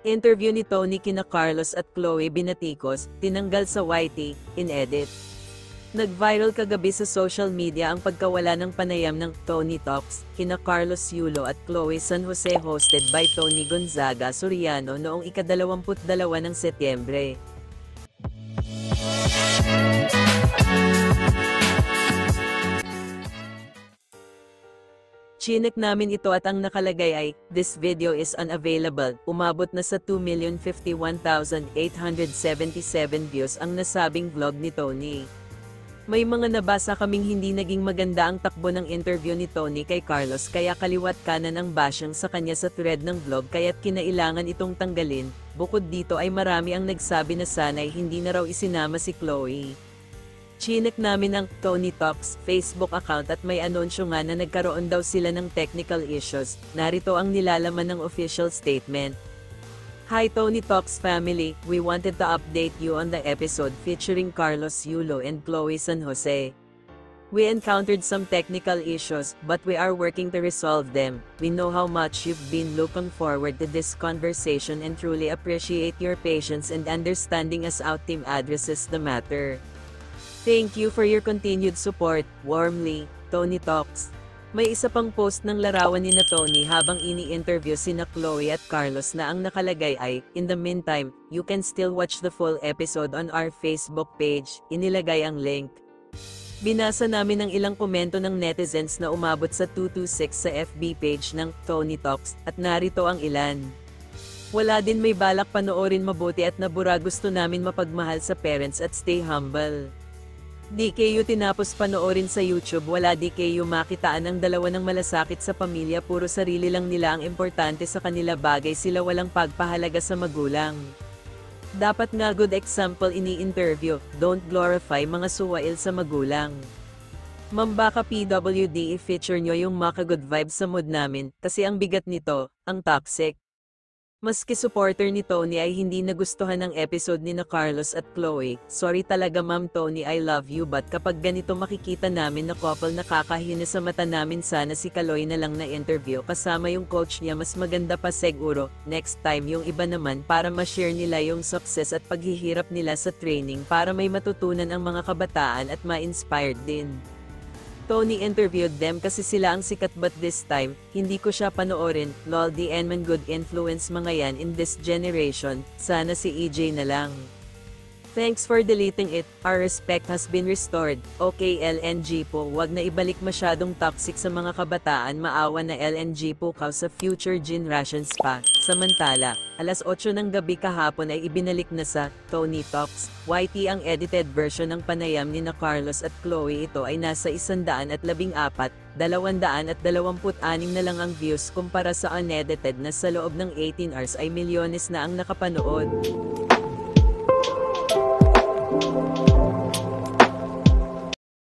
Interview ni Tony kina Carlos at Chloe Binaticos, tinanggal sa YT, inedit. Nag-viral kagabi sa social media ang pagkawala ng panayam ng Tony Talks, kina Carlos Yulo at Chloe San Jose hosted by Tony Gonzaga Soriano noong ika-22 ng Setyembre. Chinek namin ito at ang nakalagay ay, "This video is unavailable." Umabot na sa 2,051,877 views ang nasabing vlog ni Tony. May mga nabasa kaming hindi naging maganda ang takbo ng interview ni Tony kay Carlos kaya kaliwat kanan ang bashing sa kanya sa thread ng vlog kaya't kinailangan itong tanggalin. Bukod dito ay marami ang nagsabi na sana'y hindi na raw isinama si Chloe. Chinek namin ang Tony Talks Facebook account at may anunsyo nga na nagkaroon daw sila ng technical issues. Narito ang nilalaman ng official statement. "Hi Tony Talks family, we wanted to update you on the episode featuring Carlos Yulo and Chloe San Jose. We encountered some technical issues, but we are working to resolve them. We know how much you've been looking forward to this conversation and truly appreciate your patience and understanding as our team addresses the matter. Thank you for your continued support. Warmly, Tony Talks." May isa pang post ng larawan ni na Tony habang ini-interview sina Chloe at Carlos na ang nakalagay ay, "In the meantime, you can still watch the full episode on our Facebook page." Inilagay ang link. Binasa namin ang ilang komento ng netizens na umabot sa 226 sa FB page ng Tony Talks, at narito ang ilan. "Wala din may balak panoorin mabuti at nabura, gusto namin mapagmahal sa parents at stay humble. DKU tinapos panoorin sa YouTube, wala DKU makitaan ang dalawa ng malasakit sa pamilya, puro sarili lang nila ang importante sa kanila, bagay sila walang pagpahalaga sa magulang. Dapat nga good example ini-interview, don't glorify mga suwail sa magulang. Mambaka PWD, i-feature nyo yung maka good vibes sa mood namin, kasi ang bigat nito, ang toxic." Maski supporter ni Tony ay hindi nagustuhan ang episode ni na Carlos at Chloe. "Sorry talaga Ma'am Tony, I love you, but kapag ganito makikita namin na couple, nakakahina sa mata namin, sana si Chloe na lang na interview kasama yung coach niya, mas maganda pa siguro. Next time yung iba naman para ma-share nila yung success at paghihirap nila sa training para may matutunan ang mga kabataan at ma-inspired din. Tony interviewed them kasi sila ang sikat, but this time, hindi ko siya panoorin. Lol, the man good influence mga yan in this generation, sana si EJ na lang. Thanks for deleting it, our respect has been restored." Okay LNG po, wag na ibalik masyadong toxic sa mga kabataan, maawa na LNG po kaw sa future generations pa. Samantala, alas 8 ng gabi kahapon ay ibinalik na sa Tony Talks YT ang edited version ng panayam ni na Carlos at Chloe. Ito ay nasa 114, 226 na lang ang views kumpara sa unedited na sa loob ng 18 hours ay milyones na ang nakapanood.